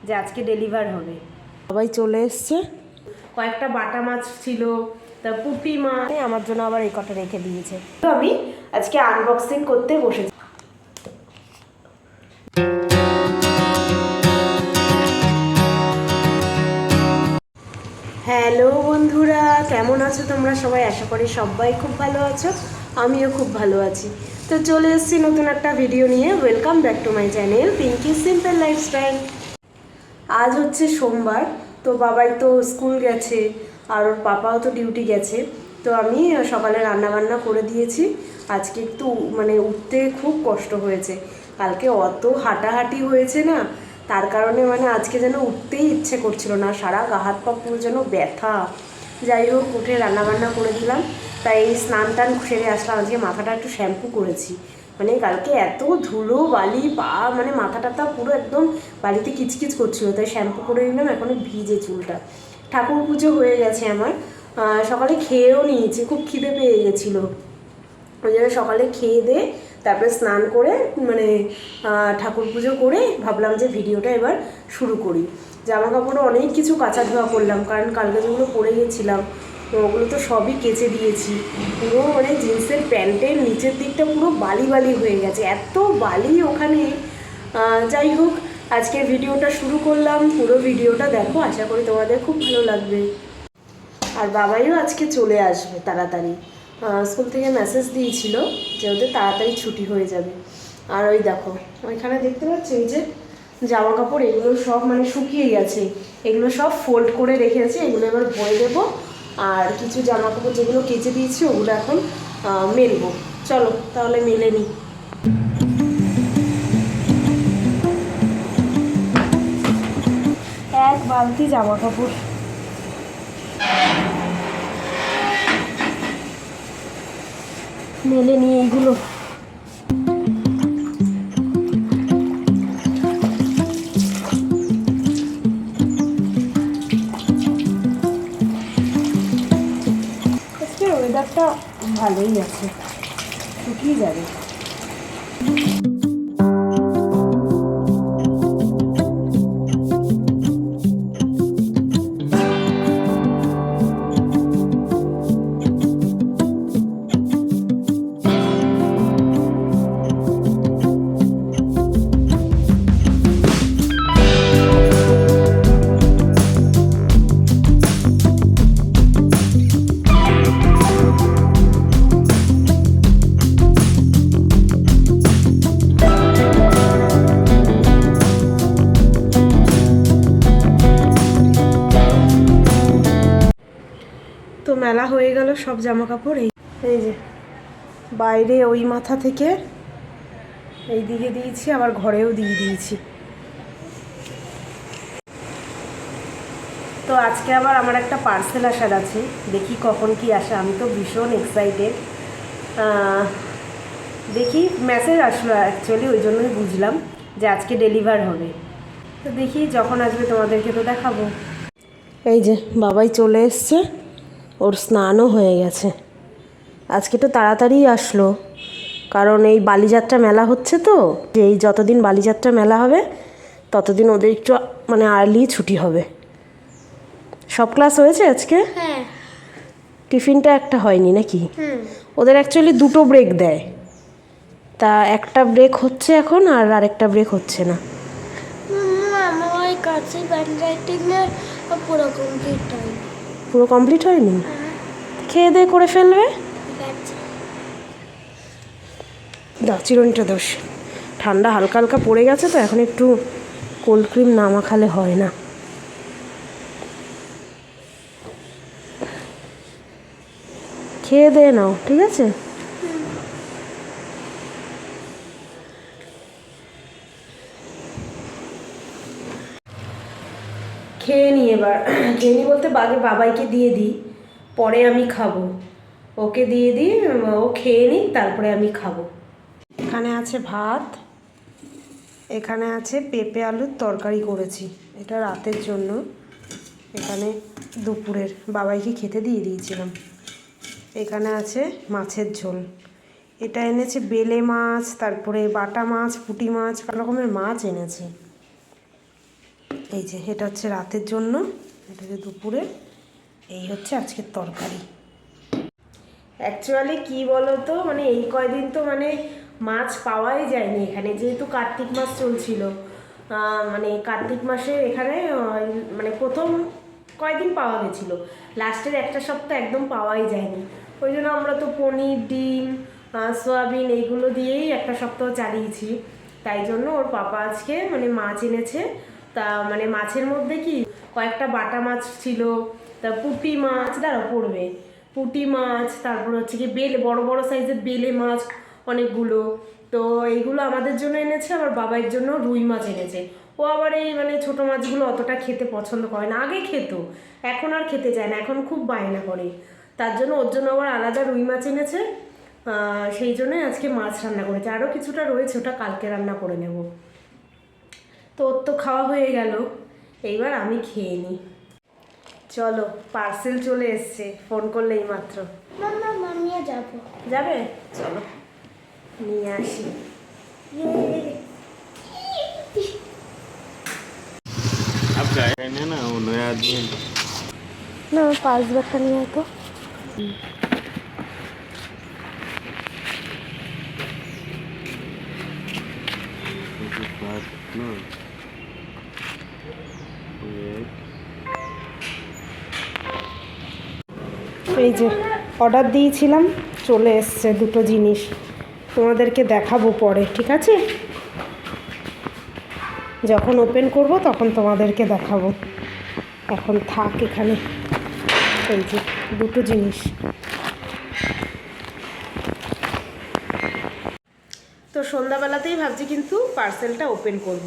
যে আজকে ডেলিভার হবে। সবাই চলে এসছে, কয়েকটা বাটা মাছ ছিল, তা পুঁটি মাছ আমার জন্য আবার এই কটা রেখে দিয়েছে। তো আমি আজকে আনবক্সিং করতে বসেছি। হ্যালো বন্ধুরা, কেমন আছো তোমরা সবাই? আশা করি সবাই খুব ভালো আছো, আমিও খুব ভালো আছি। তো চলে এসেছি নতুন একটা ভিডিও নিয়ে। Welcome back to my channel Pinky simple lifestyle. আজ হচ্ছে সোমবার, তো বাবাই তো স্কুল গেছে আর ওর পাপাও তো ডিউটি গেছে। তো আমি সকালে রান্নাবান্না করে দিয়েছি। আজকে একটু উঠতে খুব কষ্ট হয়েছে, কালকে অত হাঁটাহাঁটি হয়েছে না, তার কারণে আজকে যেন উঠতেই ইচ্ছে করছিল না, সারা গা হাত পা পুরো যেন ব্যথা। যাই হোক, উঠে রান্নাবান্না করে দিলাম, তাই স্নান টান সেরে আসলাম। আজকে মাথাটা একটু শ্যাম্পু করেছি, কালকে এত ধুলো বালি পা মাথা টাথা পুরো একদম বালিতে কিচকিচ করছিল, তাই শ্যাম্পু করে নিলাম। এখনো ভিজে চুলটা। ঠাকুর পুজো হয়ে গেছে আমার, সকালে খেয়েও নিয়েছি, খুব খিদে পেয়ে গেছিলো, ওই জন্য সকালে খেয়ে দিয়ে তারপরে স্নান করে ঠাকুর পুজো করে ভাবলাম যে ভিডিওটা এবার শুরু করি। জামা কাপড়ও অনেক কিছু কাচা ধোয়া করলাম, কারণ কালকে যেগুলো পরে গেছিলাম তো ওগুলো তো সবই কেচে দিয়েছি। পুরো জিন্সের প্যান্টের নিচের দিকটা পুরো বালি বালি হয়ে গেছে, এত বালি ওখানে। যাই হোক, আজকের ভিডিওটা শুরু করলাম, পুরো ভিডিওটা দেখো, আশা করি তোমাদের খুব ভালো লাগবে। আর বাবাইও আজকে চলে আসবে তাড়াতাড়ি, স্কুল থেকে মেসেজ দিয়েছিল যে ওদের তাড়াতাড়ি ছুটি হয়ে যাবে। আর ওই দেখো ওইখানে দেখতে পাচ্ছি, এই যে জামা কাপড় এগুলো সব শুকিয়ে গেছে, এগুলো সব ফোল্ড করে রেখেছি, এগুলো এবার ভরে দেবো। আর কিছু জামা কাপড় যেগুলো কেচে দিয়েছি ওগুলো এখন মেলবো। চলো তাহলে মেলে নিই। এক বালতি জামা কাপড়, মেলে নিয়ে এইগুলো। আজকে ওয়েদারটা ভালোই আছে, শুকিয়ে যাবে। তো মেলা হয়ে গেল সব জামা কাপড়। এই যে বাইরে ওই মাথা থেকে এই দিকে দিয়েছি, আবার ঘরেও দিয়ে দিয়েছি। তো আজকে আবার আমার একটা পার্সেল আসার আছে, দেখি কখন কি আসে। আমি তো ভীষণ এক্সাইটেড। দেখি মেসেজ আসলো অ্যাকচুয়ালি, ওই জন্যই বুঝলাম যে আজকে ডেলিভার হবে। তো দেখি যখন আসবে তোমাদেরকে তো দেখাবো। এই যে বাবাই চলে এসছে, ওর স্নানও হয়ে গেছে। আজকে তো তাড়াতাড়ি আসলো, কারণ এই বালিযাত্রা মেলা হচ্ছে, তো এই যতদিন বালিযাত্রা মেলা হবে ততদিন ওদের একটু আর্লি ছুটি হবে। সব ক্লাস হয়েছে আজকে? হ্যাঁ। টিফিনটা একটা হয়নি নাকি? ওদের অ্যাকচুয়ালি দুটো ব্রেক দেয়, তা একটা ব্রেক হচ্ছে এখন, আর আরেকটা ব্রেক হচ্ছে না। আমার কাছে পুরো কমপ্লিট হয়নি। পুরো কমপ্লিট হয়নি? খেয়ে দিয়ে করে ফেলবে। দাও চিরুনিটা দোষ, ঠান্ডা হালকা হালকা পড়ে গেছে তো, এখন একটু কোল্ড ক্রিম না মাখালে হয় না। খেয়ে দিয়ে নাও, ঠিক আছে? খেয়ে নিই এবার। খেয়ে নিই বলতে আগে বাবাইকে দিয়ে দিই, পরে আমি খাবো। ওকে দিয়ে দিই, ও খেয়ে নিই, তারপরে আমি খাবো। এখানে আছে ভাত, এখানে আছে পেঁপে আলুর তরকারি করেছি, এটা রাতের জন্য। এখানে দুপুরের বাবাইকে খেতে দিয়ে দিয়েছিলাম। এখানে আছে মাছের ঝোল, এটা এনেছে বেলে মাছ, তারপরে বাটা মাছ, পুঁটি মাছ, কত রকমের মাছ এনেছে। এই যে এটা হচ্ছে রাতের জন্য, এটা হচ্ছে দুপুরে, এই হচ্ছে আজকের তরকারি। অ্যাকচুয়ালি কি বলো তো, মানে এই কয়দিন তো মানে মাছ পাওয়াই যায়নি এখানে, যেহেতু কার্তিক মাস চলছিল। মানে কার্তিক মাসে এখানে মানে প্রথম কয়দিন পাওয়া গেছিলো, লাস্টের একটা সপ্তাহ একদম পাওয়াই যায়নি। ওই জন্য আমরা তো পনির, ডিম, সয়াবিন এইগুলো দিয়েই একটা সপ্তাহ চালিয়েছি। তাই জন্য ওর পাপা আজকে মানে মাছ এনেছে। তা মানে মাছের মধ্যে কি কয়েকটা বাটা মাছ ছিল, তা পুঁটি মাছ দ্বারা পড়বে, পুঁটি মাছ, তারপর হচ্ছে কি বেলে, বড় বড় সাইজের বেলে মাছ অনেকগুলো। তো এইগুলো আমাদের জন্য এনেছে, আবার বাবার জন্য রুই মাছ এনেছে। ও আবার এই মানে ছোটো মাছগুলো অতটা খেতে পছন্দ করে না, আগে খেত, এখন আর খেতে চায় না, এখন খুব বায়না করে। তার জন্য ওর জন্য আবার আলাদা রুই মাছ এনেছে। সেই জন্যই আজকে মাছ রান্না করেছে, আরও কিছুটা রয়েছে, ওটা কালকে রান্না করে নেব। তো ওর তো খাওয়া হয়ে গেল, এইবার আমি খেয়ে নিই। চলো, পার্সেল চলে এসছে, ফোন করলে এই মাত্র। মাম্মা নিয়ে যাবো। যাবে? চলো নিয়ে আসি। आप गए नहीं ना, वो नया आदमी না, 5 ব্যাগটা নিয়ে তো। उसके बाद ना एक এই যে অর্ডার দিয়েছিলাম, চলে এসছে দুটো জিনিস, তোমাদেরকে দেখাবো পরে, ঠিক আছে? যখন ওপেন করব তখন তোমাদেরকে দেখাবো, এখন থাক এখানে। এই যে দুটো জিনিস। তো সন্ধ্যাবেলাতেই ভাবছি কিন্তু পার্সেলটা ওপেন করব,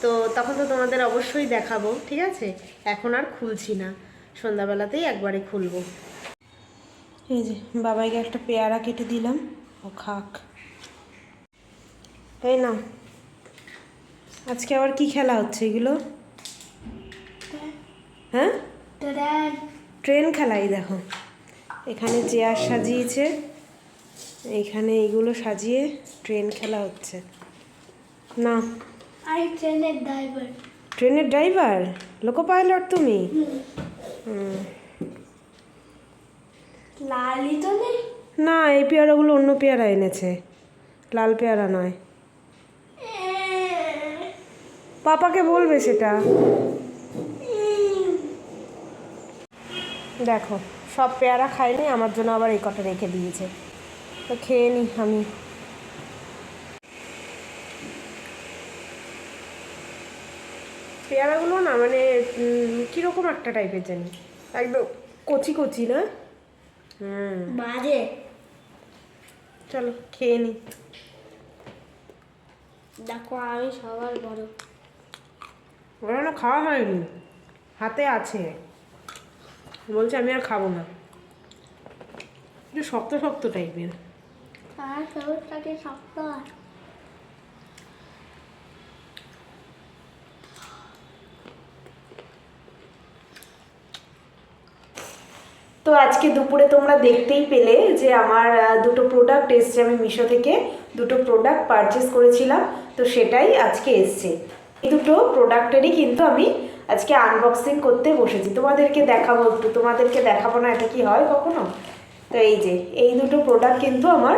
তো তখন তো তোমাদের অবশ্যই দেখাবো, ঠিক আছে? এখন আর খুলছি না, সন্ধ্যাবেলাতেই একবারে খুলবো। এই যে বাবাইকে একটা পেয়ারা কেটে দিলাম, ও খাক। এই না, আজকে আবার কি খেলা হচ্ছে এগুলো? হ্যাঁ, ট্রেন খেলাই। দেখো এখানে চেয়ার সাজিয়েছে, এইখানে এইগুলো সাজিয়ে ট্রেন খেলা হচ্ছে না। আর ট্রেনের ড্রাইভার। ট্রেনের ড্রাইভার, লোকো পাইলট তুমি? লালই তো নেই। না, এই পেয়ারাগুলো অন্য পেয়ারা এনেছে, লাল পেয়ারা নয়। পাপাকে বলবে সেটা। দেখো সব পেয়ারা খাইনি, আমার জন্য আবার এই কটা রেখে দিয়েছে, তো খেয়ে নিই আমি। পেয়ারাগুলো না মানে কীরকম একটা টাইপের জানি, একদম কচি কচি না? বাজে। চলো খেয়ে নিই। দেখো আমি সবার বড়। ওরা না খাওয়া হয়নি, হাতে আছে, বলছে আমি আর খাবো না, একটু শক্ত শক্ত টাইপের। আর সবটাকে শক্ত। তো আজকে দুপুরে তোমরা দেখতেই পেলে যে আমার দুটো প্রোডাক্ট এসছে, আমি মিশো থেকে দুটো প্রোডাক্ট পারচেস করেছিলাম, তো সেটাই আজকে এসছে। এই দুটো প্রোডাক্টেরই কিন্তু আমি আজকে আনবক্সিং করতে বসেছি, তোমাদেরকে দেখাবো একটু, তোমাদেরকে দেখাবো না এটা কি হয় কখনো? তো এই যে এই দুটো প্রোডাক্ট কিন্তু আমার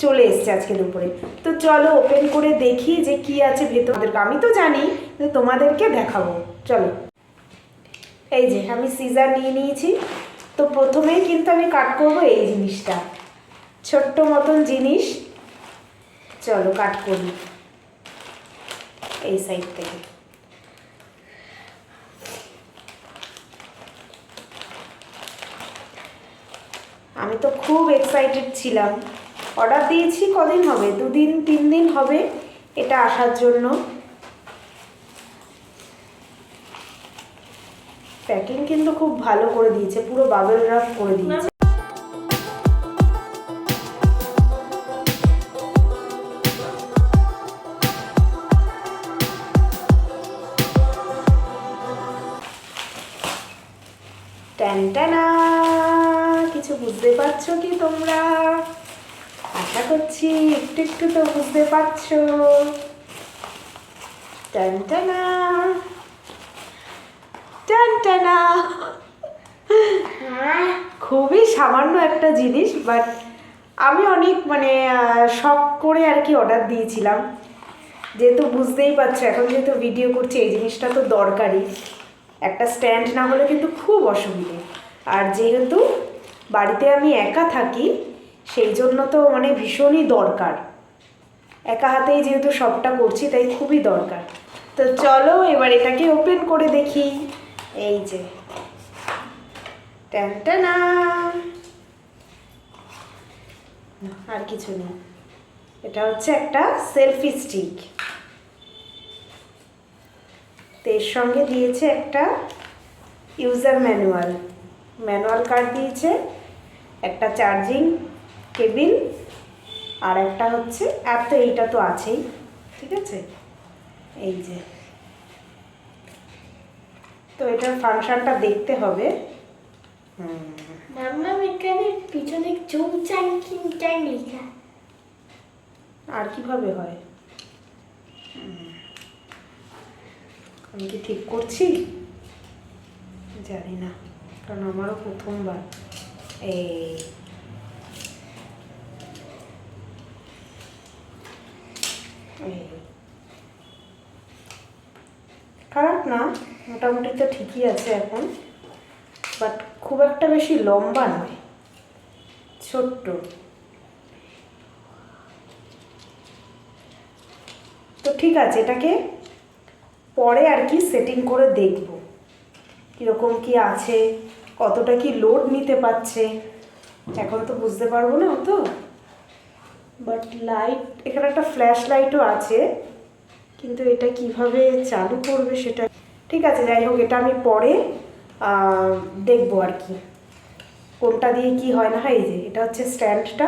চলে এসছে আজকে দুপুরে। তো চলো ওপেন করে দেখি যে কি আছে ভেতর, আমি তো জানি, তোমাদেরকে দেখাবো, চলো। এই যে আমি সিজার নিয়ে নিয়েছি, তো প্রথমেই কিন্তু আমি কাট করব এই জিনিসটা, ছোট্ট মতন জিনিস। চলো কাট করি এই সাইড থেকে। আমি তো খুব এক্সাইটেড ছিলাম, অর্ডার দিয়েছি কদিন হবে, 2-3 দিন হবে এটা আসার জন্য। প্যাকিং কিন্তু খুব ভালো করে দিয়েছে, পুরো বাবল র্যাপ করে দিয়েছে। টানটানা, কিছু বুঝতে পারছো কি তোমরা? আশা করছি একটু একটু তো বুঝতে পারছো। টানটানা, না। খুবই সামান্য একটা জিনিস, বাট আমি অনেক মানে শখ করে আর কি অর্ডার দিয়েছিলাম, যেহেতু বুঝতেই পারছো এখন যেহেতু ভিডিও করছি এই জিনিসটা তো দরকারি। একটা স্ট্যান্ড না হলে কিন্তু খুব অসুবিধে, আর যেহেতু বাড়িতে আমি একা থাকি সেই জন্য তো মানে ভীষণই দরকার, একা হাতেই যেহেতু সবটা করছি তাই খুবই দরকার। তো চলো এবার এটাকে ওপেন করে দেখি। এই যে টানটানা, আর কিছু নেই, এটা হচ্ছে একটা সেলফি স্টিক। তো এর সঙ্গে দিয়েছে একটা ইউজার ম্যানুয়াল কার্ড দিয়েছে, একটা চার্জিং কেবিল, আর একটা হচ্ছে অ্যাপ, তো এইটা তো আছেই, ঠিক আছে। এই যে, তো এটার ফাংশনটা দেখতে হবে। মাম্মা এখানে পিছনে চুপ চাই কিনটাই লেখা। আর কিভাবে হয়? আমি কি ঠিক করছি জানি না, কারণ আমারও প্রথমবার। এই খারাপ না, মোটামুটি তো ঠিকই আছে এখন, বাট খুব একটা বেশি লম্বা নয়, ছোট্ট। তো ঠিক আছে, এটাকে পরে আর কি সেটিং করে দেখব কীরকম কি আছে, কতটা কি লোড নিতে পারছে, এখন তো বুঝতে পারবো না তো। বাট লাইট, এখানে একটা ফ্ল্যাশ লাইটও আছে, কিন্তু এটা কিভাবে চালু করবে সেটা, ঠিক আছে যাই হোক, এটা আমি পরে দেখবো আর কি কোনটা দিয়ে কি হয় না হয়। এই যে এটা হচ্ছে স্ট্যান্ডটা,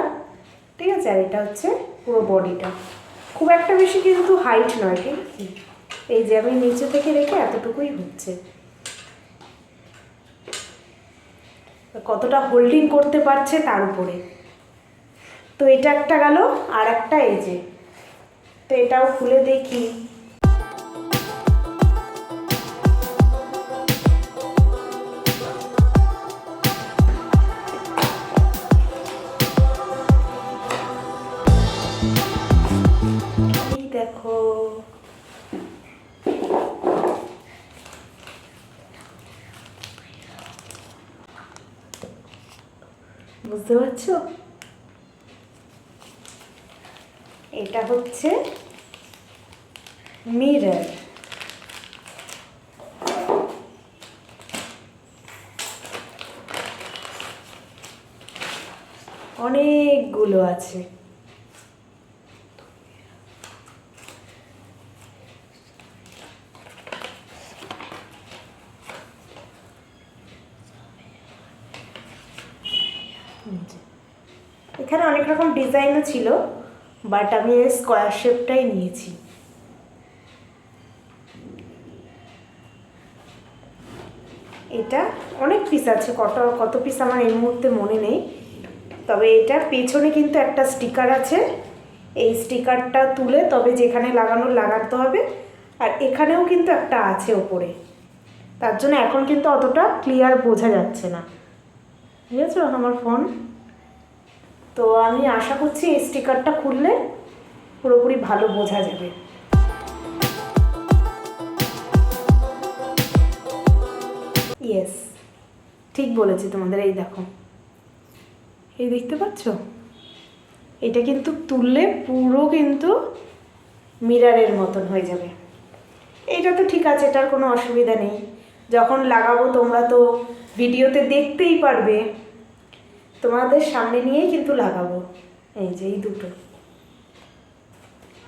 ঠিক আছে, আর এটা হচ্ছে পুরো বডিটা, খুব একটা বেশি কিন্তু হাইট নয়, ঠিক আছে। এই যে আমি নিচে থেকে রেখে এতটুকুই হচ্ছে, কতটা হোল্ডিং করতে পারছে তার উপরে। তো এটা একটা গেল, আর একটা এই যে, তো এটাও খুলে দেখি। দেখো বুঝতে পারছো, এটা হচ্ছে মিরর। অনেকগুলো আছে, এখানে অনেক রকম ডিজাইনও ছিল, বাট আমি এই স্কোয়ার শেপটাই নিয়েছি। এটা অনেক পিস আছে, কত পিস আমার এই মুহূর্তে মনে নেই, তবে এটা পেছনে কিন্তু একটা স্টিকার আছে, এই স্টিকারটা তুলে তবে যেখানে লাগাতে হবে, আর এখানেও কিন্তু একটা আছে ওপরে, তার জন্য এখন কিন্তু অতটা ক্লিয়ার বোঝা যাচ্ছে না, বুঝেছো আমার ফোন। তো আমি আশা করছি এই স্টিকারটা খুললে পুরোপুরি ভালো বোঝা যাবে। ইয়েস, ঠিক বলেছি তোমাদের, এই দেখো, এই দেখতে পাচ্ছ, এটা কিন্তু তুললে পুরো কিন্তু মিররের মতন হয়ে যাবে। এটা তো ঠিক আছে, এটার কোনো অসুবিধা নেই, যখন লাগাবো তোমরা তো ভিডিওতে দেখতেই পারবে, তোমাদের সামনে নিয়েই কিন্তু লাগাবো। এই যে এই দুটো,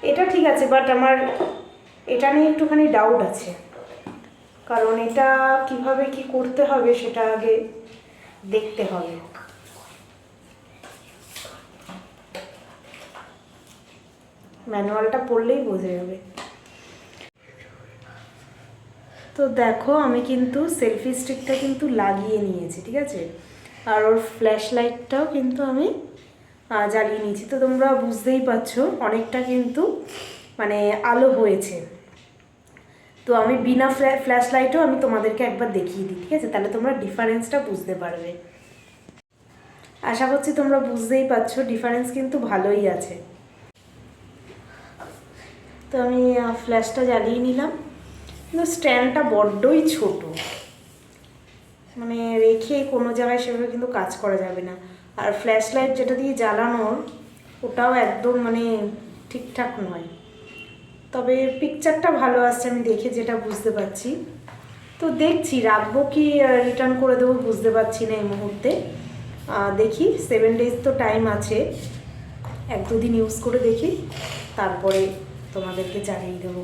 এটা ঠিক আছে, বাট আমার এটা নিয়ে একটুখানি ডাউট আছে, কারণ এটা কিভাবে কি করতে হবে সেটা আগে দেখতে হবে। ম্যানুয়ালটা পড়লেই বোঝা যাবে। তো দেখো আমি কিন্তু সেলফি স্টিকটা কিন্তু লাগিয়ে নিয়েছি, ঠিক আছে, আর ওর ফ্ল্যাশ লাইটটাও কিন্তু আমি জ্বালিয়ে নিয়েছি। তো তোমরা বুঝতেই পারছো অনেকটা কিন্তু মানে আলো হয়েছে। তো আমি বিনা ফ্ল্যাশ লাইটও আমি তোমাদেরকে একবার দেখিয়ে দিই, ঠিক আছে? তাহলে তোমরা ডিফারেন্সটা বুঝতে পারবে। আশা করছি তোমরা বুঝতেই পারছো, ডিফারেন্স কিন্তু ভালোই আছে। তো আমি ফ্ল্যাশটা জ্বালিয়ে নিলাম, কিন্তু স্ট্যান্ডটা বড্ডই ছোট, মানে রেখে কোনো জায়গায় সেভাবে কিন্তু কাজ করা যাবে না। আর ফ্ল্যাশ লাইট যেটা দিয়ে জ্বালানোর ওটাও একদম মানে ঠিকঠাক নয়, তবে পিকচারটা ভালো আসছে আমি দেখে যেটা বুঝতে পারছি। তো দেখছি রাখবো কি রিটার্ন করে দেবো বুঝতে পারছি না এই মুহূর্তে। দেখি 7 days তো টাইম আছে, 1-2 দিন ইউজ করে দেখি, তারপরে তোমাদেরকে জানিয়ে দেবো।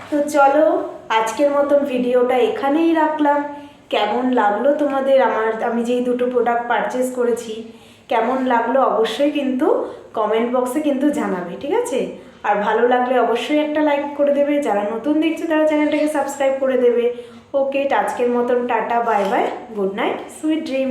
তো চলো আজকের মতন ভিডিওটা এখানেই রাখলাম। কেমন লাগলো তোমাদের আমি যেই দুটো প্রোডাক্ট পারচেস করেছি কেমন লাগলো অবশ্যই কিন্তু কমেন্ট বক্সে কিন্তু জানাবে, ঠিক আছে? আর ভালো লাগলে অবশ্যই একটা লাইক করে দেবে, যারা নতুন দেখছে তারা চ্যানেলটাকে সাবস্ক্রাইব করে দেবে। ওকে, আজকের মতন tata, bye bye, good night, sweet dream.